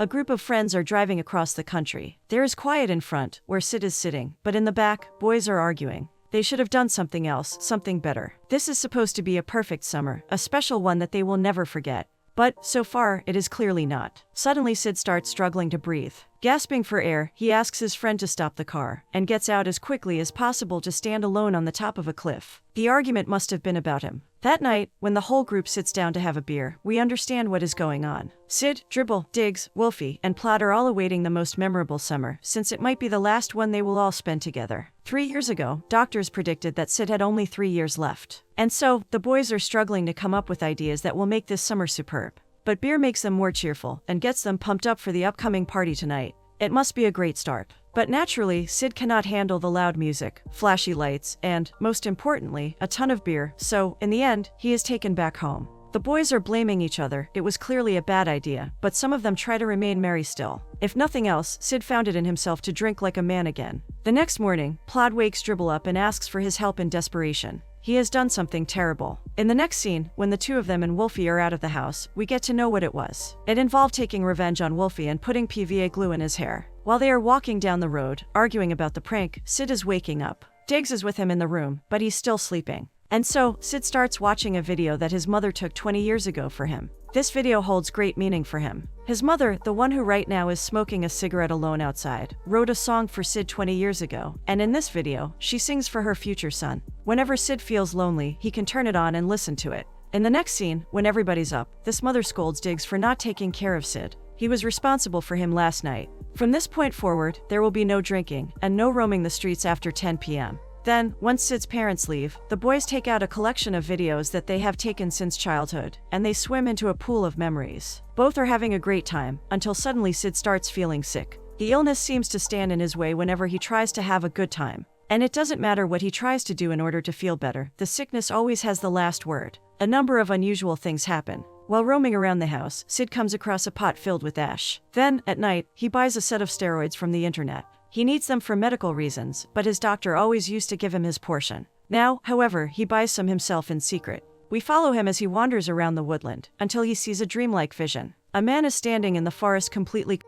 A group of friends are driving across the country. There is quiet in front, where Sid is sitting, but in the back, boys are arguing. They should have done something else, something better. This is supposed to be a perfect summer, a special one that they will never forget. But, so far, it is clearly not. Suddenly Sid starts struggling to breathe. Gasping for air, he asks his friend to stop the car, and gets out as quickly as possible to stand alone on the top of a cliff. The argument must have been about him. That night, when the whole group sits down to have a beer, we understand what is going on. Sid, Dribble, Diggs, Wolfie, and Plod are all awaiting the most memorable summer, since it might be the last one they will all spend together. 3 years ago, doctors predicted that Sid had only 3 years left. And so, the boys are struggling to come up with ideas that will make this summer superb. But beer makes them more cheerful, and gets them pumped up for the upcoming party tonight. It must be a great start. But naturally, Sid cannot handle the loud music, flashy lights, and, most importantly, a ton of beer, so, in the end, he is taken back home. The boys are blaming each other. It was clearly a bad idea, but some of them try to remain merry still. If nothing else, Sid found it in himself to drink like a man again. The next morning, Plod wakes Dribble up and asks for his help in desperation. He has done something terrible. In the next scene, when the two of them and Wolfie are out of the house, we get to know what it was. It involved taking revenge on Wolfie and putting PVA glue in his hair. While they are walking down the road, arguing about the prank, Sid is waking up. Diggs is with him in the room, but he's still sleeping. And so, Sid starts watching a video that his mother took 20 years ago for him. This video holds great meaning for him. His mother, the one who right now is smoking a cigarette alone outside, wrote a song for Sid 20 years ago, and in this video, she sings for her future son. Whenever Sid feels lonely, he can turn it on and listen to it. In the next scene, when everybody's up, this mother scolds Diggs for not taking care of Sid. He was responsible for him last night. From this point forward, there will be no drinking, and no roaming the streets after 10 p.m. Then, once Sid's parents leave, the boys take out a collection of videos that they have taken since childhood, and they swim into a pool of memories. Both are having a great time, until suddenly Sid starts feeling sick. The illness seems to stand in his way whenever he tries to have a good time. And it doesn't matter what he tries to do in order to feel better, the sickness always has the last word. A number of unusual things happen. While roaming around the house, Sid comes across a pot filled with ash. Then, at night, he buys a set of steroids from the internet. He needs them for medical reasons, but his doctor always used to give him his portion. Now, however, he buys some himself in secret. We follow him as he wanders around the woodland, until he sees a dreamlike vision. A man is standing in the forest completely.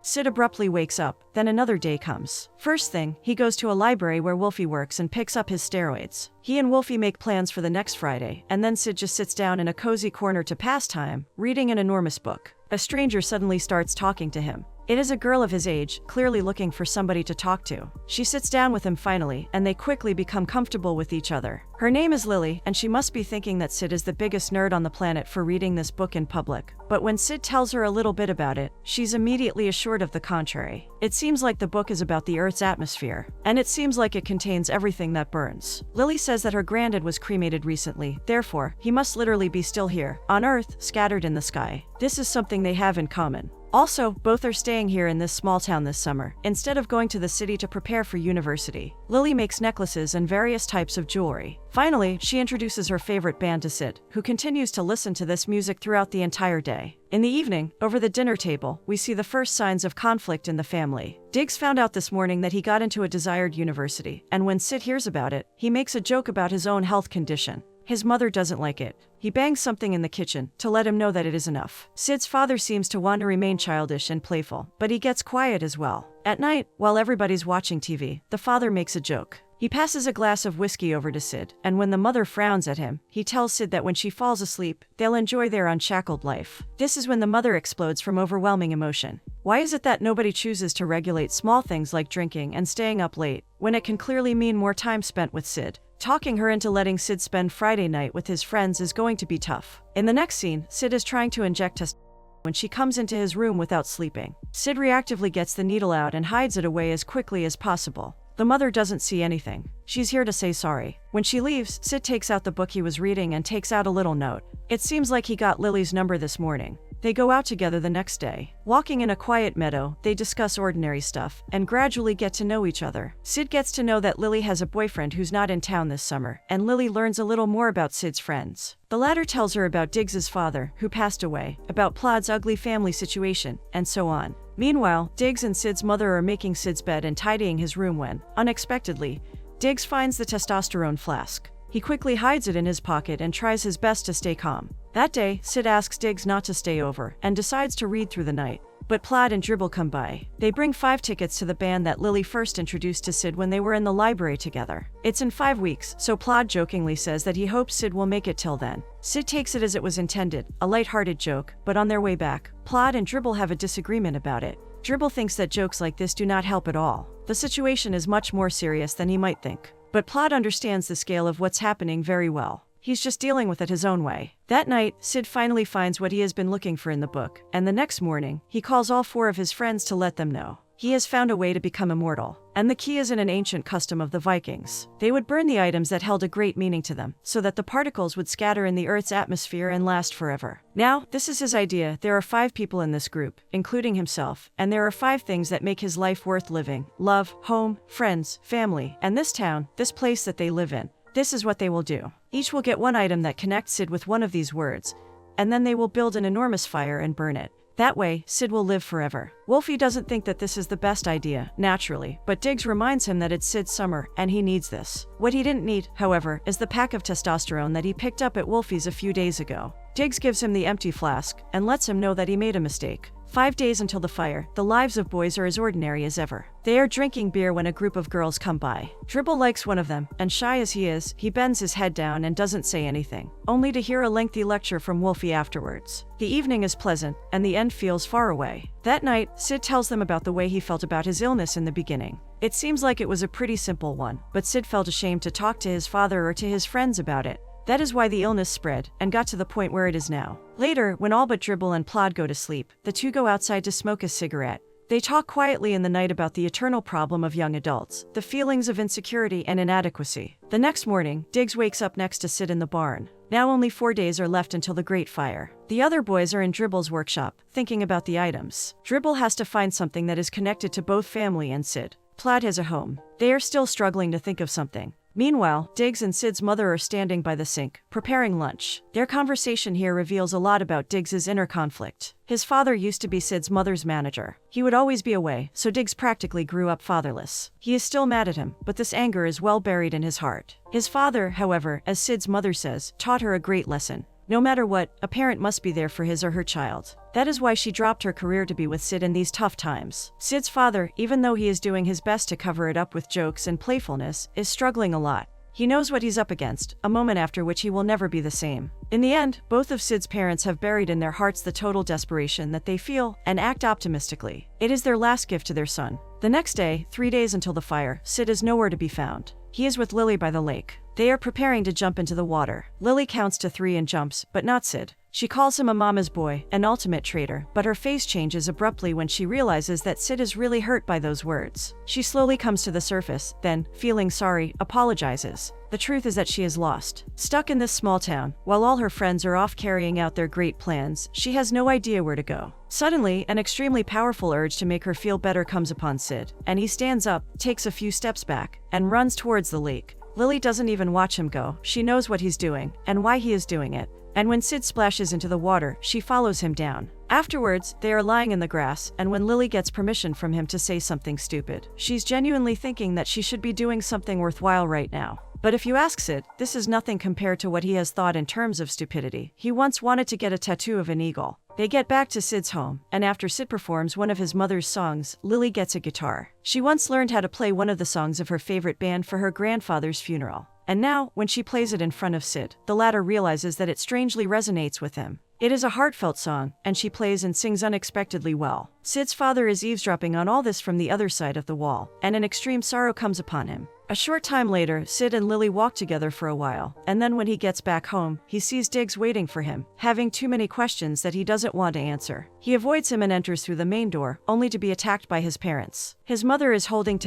Sid abruptly wakes up, then another day comes. First thing, he goes to a library where Wolfie works and picks up his steroids. He and Wolfie make plans for the next Friday, and then Sid just sits down in a cozy corner to pass time, reading an enormous book. A stranger suddenly starts talking to him. It is a girl of his age, clearly looking for somebody to talk to. She sits down with him finally, and they quickly become comfortable with each other. Her name is Lily, and she must be thinking that Sid is the biggest nerd on the planet for reading this book in public. But when Sid tells her a little bit about it, she's immediately assured of the contrary. It seems like the book is about the Earth's atmosphere, and it seems like it contains everything that burns. Lily says that her granddad was cremated recently, therefore, he must literally be still here, on Earth, scattered in the sky. This is something they have in common. Also, both are staying here in this small town this summer, instead of going to the city to prepare for university. Lily makes necklaces and various types of jewelry. Finally, she introduces her favorite band to Sid, who continues to listen to this music throughout the entire day. In the evening, over the dinner table, we see the first signs of conflict in the family. Diggs found out this morning that he got into a desired university, and when Sid hears about it, he makes a joke about his own health condition. His mother doesn't like it. He bangs something in the kitchen to let him know that it is enough. Sid's father seems to want to remain childish and playful, but he gets quiet as well. At night, while everybody's watching TV, the father makes a joke. He passes a glass of whiskey over to Sid, and when the mother frowns at him, he tells Sid that when she falls asleep, they'll enjoy their unshackled life. This is when the mother explodes from overwhelming emotion. Why is it that nobody chooses to regulate small things like drinking and staying up late, when it can clearly mean more time spent with Sid? Talking her into letting Sid spend Friday night with his friends is going to be tough. In the next scene, Sid is trying to inject testosterone when she comes into his room without sleeping. Sid reactively gets the needle out and hides it away as quickly as possible. The mother doesn't see anything. She's here to say sorry. When she leaves, Sid takes out the book he was reading and takes out a little note. It seems like he got Lily's number this morning. They go out together the next day. Walking in a quiet meadow, they discuss ordinary stuff, and gradually get to know each other. Sid gets to know that Lily has a boyfriend who's not in town this summer, and Lily learns a little more about Sid's friends. The latter tells her about Diggs's father, who passed away, about Plod's ugly family situation, and so on. Meanwhile, Diggs and Sid's mother are making Sid's bed and tidying his room when, unexpectedly, Diggs finds the testosterone flask. He quickly hides it in his pocket and tries his best to stay calm. That day, Sid asks Diggs not to stay over and decides to read through the night. But Plaid and Dribble come by. They bring 5 tickets to the band that Lily first introduced to Sid when they were in the library together. It's in 5 weeks, so Plaid jokingly says that he hopes Sid will make it till then. Sid takes it as it was intended, a light-hearted joke, but on their way back, Plaid and Dribble have a disagreement about it. Dribble thinks that jokes like this do not help at all. The situation is much more serious than he might think. But Plaid understands the scale of what's happening very well. He's just dealing with it his own way. That night, Sid finally finds what he has been looking for in the book, and the next morning, he calls all 4 of his friends to let them know. He has found a way to become immortal, and the key is in an ancient custom of the Vikings. They would burn the items that held a great meaning to them, so that the particles would scatter in the Earth's atmosphere and last forever. Now, this is his idea. There are 5 people in this group, including himself, and there are 5 things that make his life worth living: love, home, friends, family, and this town, this place that they live in. This is what they will do. Each will get 1 item that connects Sid with one of these words, and then they will build an enormous fire and burn it. That way, Sid will live forever. Wolfie doesn't think that this is the best idea, naturally, but Diggs reminds him that it's Sid's summer, and he needs this. What he didn't need, however, is the pack of testosterone that he picked up at Wolfie's a few days ago. Diggs gives him the empty flask, and lets him know that he made a mistake. 5 days until the fire, the lives of boys are as ordinary as ever. They are drinking beer when a group of girls come by. Dribble likes one of them, and shy as he is, he bends his head down and doesn't say anything, only to hear a lengthy lecture from Wolfie afterwards. The evening is pleasant, and the end feels far away. That night, Sid tells them about the way he felt about his illness in the beginning. It seems like it was a pretty simple one, but Sid felt ashamed to talk to his father or to his friends about it. That is why the illness spread, and got to the point where it is now. Later, when all but Dribble and Plaid go to sleep, the 2 go outside to smoke a cigarette. They talk quietly in the night about the eternal problem of young adults, the feelings of insecurity and inadequacy. The next morning, Diggs wakes up next to Sid in the barn. Now only 4 days are left until the Great Fire. The other boys are in Dribble's workshop, thinking about the items. Dribble has to find something that is connected to both family and Sid. Plaid has a home. They are still struggling to think of something. Meanwhile, Diggs and Sid's mother are standing by the sink, preparing lunch. Their conversation here reveals a lot about Diggs's inner conflict. His father used to be Sid's mother's manager. He would always be away, so Diggs practically grew up fatherless. He is still mad at him, but this anger is well buried in his heart. His father, however, as Sid's mother says, taught her a great lesson. No matter what, a parent must be there for his or her child. That is why she dropped her career to be with Sid in these tough times. Sid's father, even though he is doing his best to cover it up with jokes and playfulness, is struggling a lot. He knows what he's up against, a moment after which he will never be the same. In the end, both of Sid's parents have buried in their hearts the total desperation that they feel and act optimistically. It is their last gift to their son. The next day, 3 days until the fire, Sid is nowhere to be found. He is with Lily by the lake. They are preparing to jump into the water. Lily counts to 3 and jumps, but not Sid. She calls him a mama's boy, an ultimate traitor, but her face changes abruptly when she realizes that Sid is really hurt by those words. She slowly comes to the surface, then, feeling sorry, apologizes. The truth is that she is lost. Stuck in this small town, while all her friends are off carrying out their great plans, she has no idea where to go. Suddenly, an extremely powerful urge to make her feel better comes upon Sid, and he stands up, takes a few steps back, and runs towards the lake. Lily doesn't even watch him go. She knows what he's doing, and why he is doing it. And when Sid splashes into the water, she follows him down. Afterwards, they are lying in the grass, and when Lily gets permission from him to say something stupid, she's genuinely thinking that she should be doing something worthwhile right now. But if you ask Sid, this is nothing compared to what he has thought in terms of stupidity. He once wanted to get a tattoo of an eagle. They get back to Sid's home, and after Sid performs one of his mother's songs, Lily gets a guitar. She once learned how to play one of the songs of her favorite band for her grandfather's funeral. And now, when she plays it in front of Sid, the latter realizes that it strangely resonates with him. It is a heartfelt song, and she plays and sings unexpectedly well. Sid's father is eavesdropping on all this from the other side of the wall, and an extreme sorrow comes upon him. A short time later, Sid and Lily walk together for a while, and then when he gets back home, he sees Diggs waiting for him, having too many questions that he doesn't want to answer. He avoids him and enters through the main door, only to be attacked by his parents. His mother is holding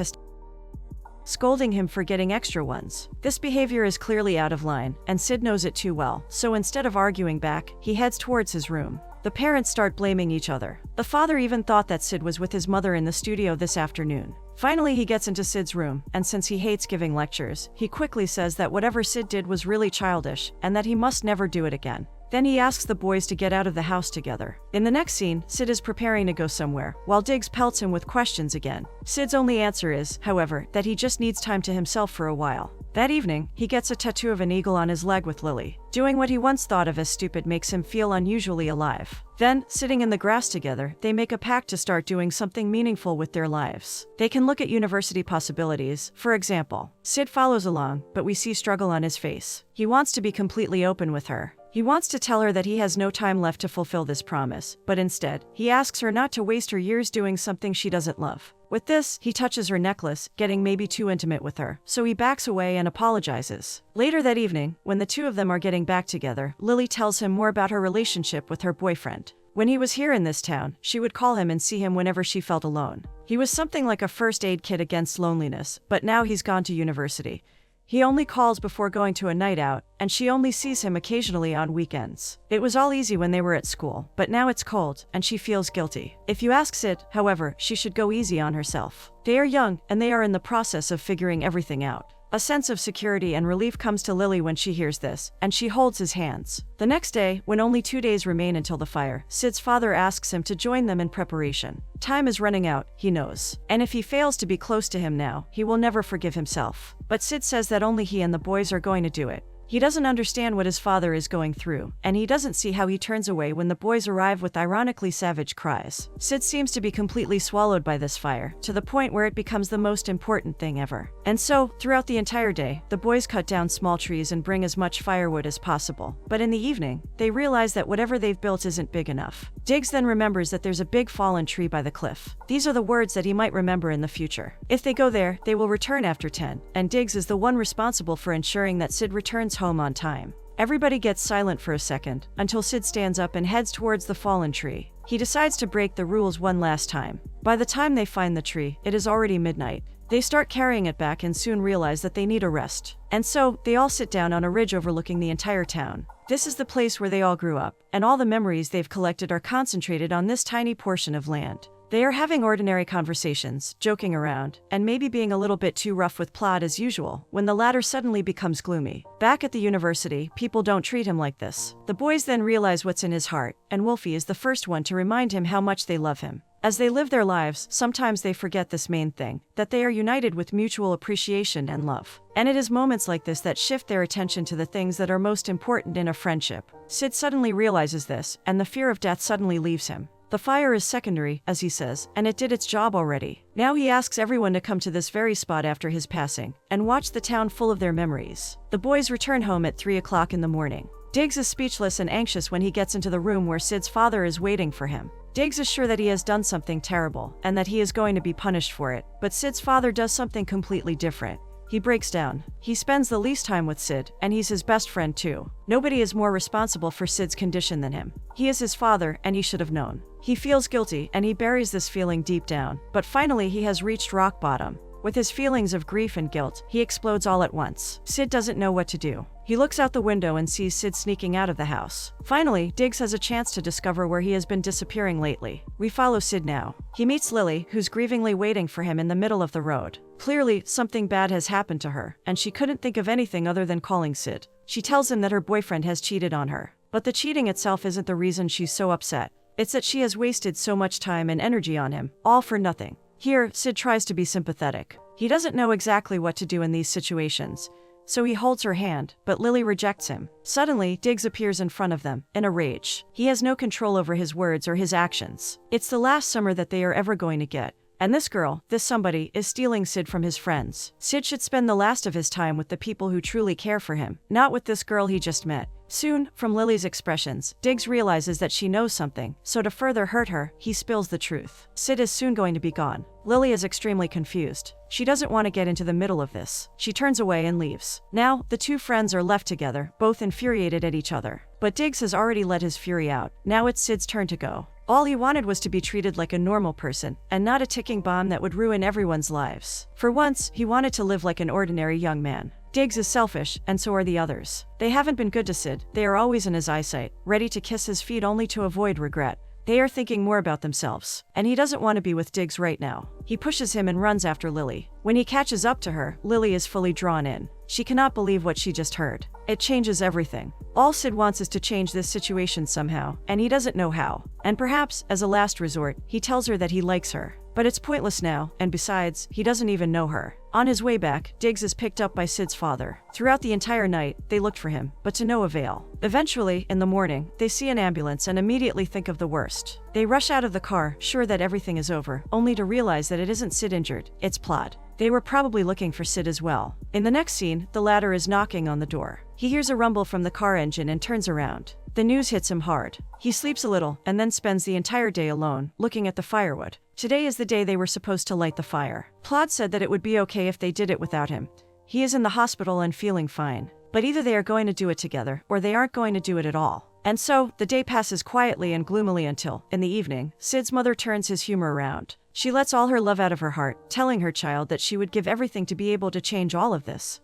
scolding him for getting extra ones. This behavior is clearly out of line, and Sid knows it too well, so instead of arguing back, he heads towards his room. The parents start blaming each other. The father even thought that Sid was with his mother in the studio this afternoon. Finally, he gets into Sid's room, and since he hates giving lectures, he quickly says that whatever Sid did was really childish, and that he must never do it again. Then he asks the boys to get out of the house together. In the next scene, Sid is preparing to go somewhere, while Diggs pelts him with questions again. Sid's only answer is, however, that he just needs time to himself for a while. That evening, he gets a tattoo of an eagle on his leg with Lily. Doing what he once thought of as stupid makes him feel unusually alive. Then, sitting in the grass together, they make a pact to start doing something meaningful with their lives. They can look at university possibilities. For example, Sid follows along, but we see struggle on his face. He wants to be completely open with her. He wants to tell her that he has no time left to fulfill this promise, but instead, he asks her not to waste her years doing something she doesn't love. With this, he touches her necklace, getting maybe too intimate with her, so he backs away and apologizes. Later that evening, when the two of them are getting back together, Lily tells him more about her relationship with her boyfriend. When he was here in this town, she would call him and see him whenever she felt alone. He was something like a first aid kit against loneliness, but now he's gone to university. He only calls before going to a night out, and she only sees him occasionally on weekends. It was all easy when they were at school, but now it's cold, and she feels guilty. If you ask Sid, however, she should go easy on herself. They are young, and they are in the process of figuring everything out. A sense of security and relief comes to Lily when she hears this, and she holds his hands. The next day, when only 2 days remain until the fire, Sid's father asks him to join them in preparation. Time is running out, he knows. And if he fails to be close to him now, he will never forgive himself. But Sid says that only he and the boys are going to do it. He doesn't understand what his father is going through, and he doesn't see how he turns away when the boys arrive with ironically savage cries. Sid seems to be completely swallowed by this fire, to the point where it becomes the most important thing ever. And so, throughout the entire day, the boys cut down small trees and bring as much firewood as possible. But in the evening, they realize that whatever they've built isn't big enough. Diggs then remembers that there's a big fallen tree by the cliff. These are the words that he might remember in the future. If they go there, they will return after 10, and Diggs is the one responsible for ensuring that Sid returns home on time. Everybody gets silent for a second, until Sid stands up and heads towards the fallen tree. He decides to break the rules one last time. By the time they find the tree, it is already midnight. They start carrying it back and soon realize that they need a rest. And so, they all sit down on a ridge overlooking the entire town. This is the place where they all grew up, and all the memories they've collected are concentrated on this tiny portion of land. They are having ordinary conversations, joking around, and maybe being a little bit too rough with Plod as usual, when the latter suddenly becomes gloomy. Back at the university, people don't treat him like this. The boys then realize what's in his heart, and Wolfie is the first one to remind him how much they love him. As they live their lives, sometimes they forget this main thing, that they are united with mutual appreciation and love. And it is moments like this that shift their attention to the things that are most important in a friendship. Sid suddenly realizes this, and the fear of death suddenly leaves him. The fire is secondary, as he says, and it did its job already. Now he asks everyone to come to this very spot after his passing, and watch the town full of their memories. The boys return home at 3 o'clock in the morning. Diggs is speechless and anxious when he gets into the room where Sid's father is waiting for him. Diggs is sure that he has done something terrible, and that he is going to be punished for it, but Sid's father does something completely different. He breaks down. He spends the least time with Sid, and he's his best friend too. Nobody is more responsible for Sid's condition than him. He is his father, and he should have known. He feels guilty, and he buries this feeling deep down. But finally he has reached rock bottom. With his feelings of grief and guilt, he explodes all at once. Sid doesn't know what to do. He looks out the window and sees Sid sneaking out of the house. Finally, Diggs has a chance to discover where he has been disappearing lately. We follow Sid now. He meets Lily, who's grievingly waiting for him in the middle of the road. Clearly, something bad has happened to her, and she couldn't think of anything other than calling Sid. She tells him that her boyfriend has cheated on her. But the cheating itself isn't the reason she's so upset. It's that she has wasted so much time and energy on him, all for nothing. Here, Sid tries to be sympathetic. He doesn't know exactly what to do in these situations, so he holds her hand, but Lily rejects him. Suddenly, Diggs appears in front of them, in a rage. He has no control over his words or his actions. It's the last summer that they are ever going to get. And this girl, this somebody, is stealing Sid from his friends. Sid should spend the last of his time with the people who truly care for him, not with this girl he just met. Soon, from Lily's expressions, Diggs realizes that she knows something, so to further hurt her, he spills the truth. Sid is soon going to be gone. Lily is extremely confused. She doesn't want to get into the middle of this. She turns away and leaves. Now, the two friends are left together, both infuriated at each other. But Diggs has already let his fury out. Now it's Sid's turn to go. All he wanted was to be treated like a normal person, and not a ticking bomb that would ruin everyone's lives. For once, he wanted to live like an ordinary young man. Diggs is selfish, and so are the others. They haven't been good to Sid. They are always in his eyesight, ready to kiss his feet only to avoid regret. They are thinking more about themselves, and he doesn't want to be with Diggs right now. He pushes him and runs after Lily. When he catches up to her, Lily is fully drawn in. She cannot believe what she just heard. It changes everything. All Sid wants is to change this situation somehow, and he doesn't know how. And perhaps, as a last resort, he tells her that he likes her. But it's pointless now, and besides, he doesn't even know her. On his way back, Diggs is picked up by Sid's father. Throughout the entire night, they looked for him, but to no avail. Eventually, in the morning, they see an ambulance and immediately think of the worst. They rush out of the car, sure that everything is over, only to realize that it isn't Sid injured, it's Plod. They were probably looking for Sid as well. In the next scene, the latter is knocking on the door. He hears a rumble from the car engine and turns around. The news hits him hard. He sleeps a little and then spends the entire day alone, looking at the firewood. Today is the day they were supposed to light the fire. Plod said that it would be okay if they did it without him. He is in the hospital and feeling fine. But either they are going to do it together, or they aren't going to do it at all. And so, the day passes quietly and gloomily until, in the evening, Sid's mother turns his humor around. She lets all her love out of her heart, telling her child that she would give everything to be able to change all of this.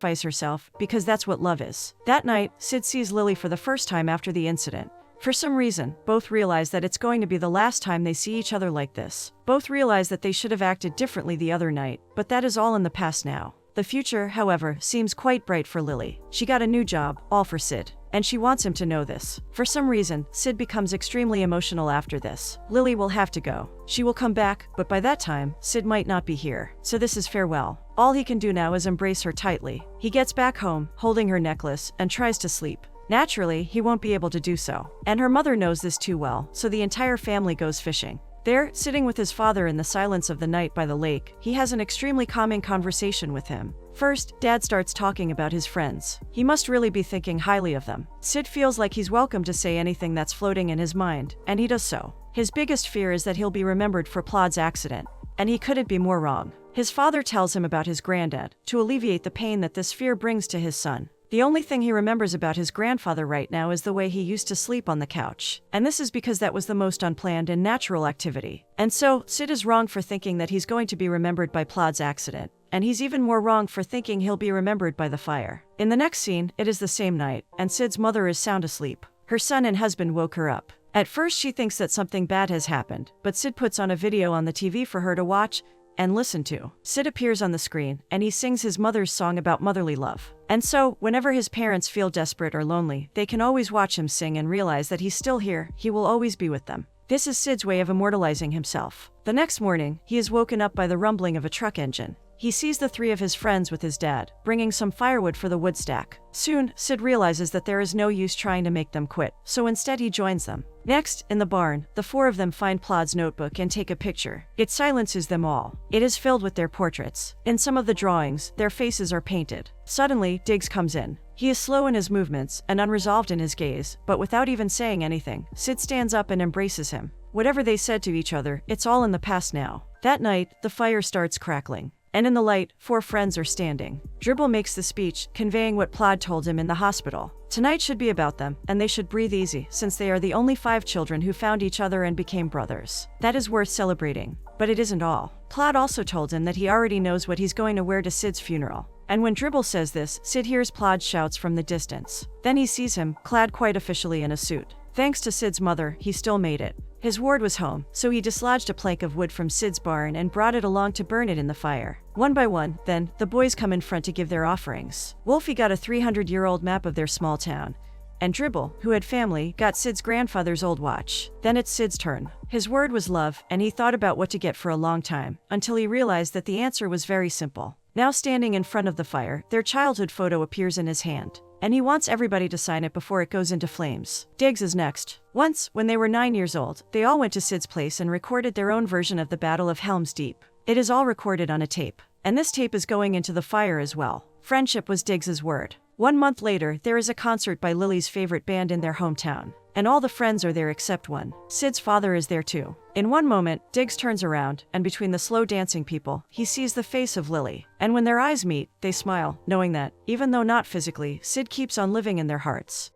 Sacrifice herself, because that's what love is. That night, Sid sees Lily for the first time after the incident. For some reason, both realize that it's going to be the last time they see each other like this. Both realize that they should have acted differently the other night, but that is all in the past now. The future, however, seems quite bright for Lily. She got a new job, all for Sid. And she wants him to know this. For some reason, Sid becomes extremely emotional after this. Lily will have to go. She will come back, but by that time, Sid might not be here. So this is farewell. All he can do now is embrace her tightly. He gets back home, holding her necklace, and tries to sleep. Naturally, he won't be able to do so. And her mother knows this too well, so the entire family goes fishing. There, sitting with his father in the silence of the night by the lake, he has an extremely calming conversation with him. First, Dad starts talking about his friends. He must really be thinking highly of them. Sid feels like he's welcome to say anything that's floating in his mind, and he does so. His biggest fear is that he'll be remembered for Plod's accident, and he couldn't be more wrong. His father tells him about his granddad, to alleviate the pain that this fear brings to his son. The only thing he remembers about his grandfather right now is the way he used to sleep on the couch. And this is because that was the most unplanned and natural activity. And so, Sid is wrong for thinking that he's going to be remembered by Plod's accident. And he's even more wrong for thinking he'll be remembered by the fire. In the next scene, it is the same night, and Sid's mother is sound asleep. Her son and husband woke her up. At first she thinks that something bad has happened, but Sid puts on a video on the TV for her to watch and listen to. Sid appears on the screen, and he sings his mother's song about motherly love. And so, whenever his parents feel desperate or lonely, they can always watch him sing and realize that he's still here, he will always be with them. This is Sid's way of immortalizing himself. The next morning, he is woken up by the rumbling of a truck engine. He sees the three of his friends with his dad, bringing some firewood for the wood stack. Soon, Sid realizes that there is no use trying to make them quit, so instead he joins them. Next, in the barn, the four of them find Plod's notebook and take a picture. It silences them all. It is filled with their portraits. In some of the drawings, their faces are painted. Suddenly, Diggs comes in. He is slow in his movements and unresolved in his gaze, but without even saying anything, Sid stands up and embraces him. Whatever they said to each other, it's all in the past now. That night, the fire starts crackling. And in the light, four friends are standing. Dribble makes the speech, conveying what Plod told him in the hospital. Tonight should be about them, and they should breathe easy, since they are the only 5 children who found each other and became brothers. That is worth celebrating. But it isn't all. Plod also told him that he already knows what he's going to wear to Sid's funeral. And when Dribble says this, Sid hears Plod's shouts from the distance. Then he sees him, clad quite officially in a suit. Thanks to Sid's mother, he still made it. His ward was home, so he dislodged a plank of wood from Sid's barn and brought it along to burn it in the fire. One by one, then, the boys come in front to give their offerings. Wolfie got a 300-year-old map of their small town. And Dribble, who had family, got Sid's grandfather's old watch. Then it's Sid's turn. His word was love, and he thought about what to get for a long time, until he realized that the answer was very simple. Now standing in front of the fire, their childhood photo appears in his hand. And he wants everybody to sign it before it goes into flames. Diggs is next. Once, when they were 9 years old, they all went to Sid's place and recorded their own version of the Battle of Helm's Deep. It is all recorded on a tape. And this tape is going into the fire as well. Friendship was Diggs's word. 1 month later, there is a concert by Lily's favorite band in their hometown. And all the friends are there except one. Sid's father is there too. In one moment, Diggs turns around, and between the slow dancing people, he sees the face of Lily. And when their eyes meet, they smile, knowing that, even though not physically, Sid keeps on living in their hearts.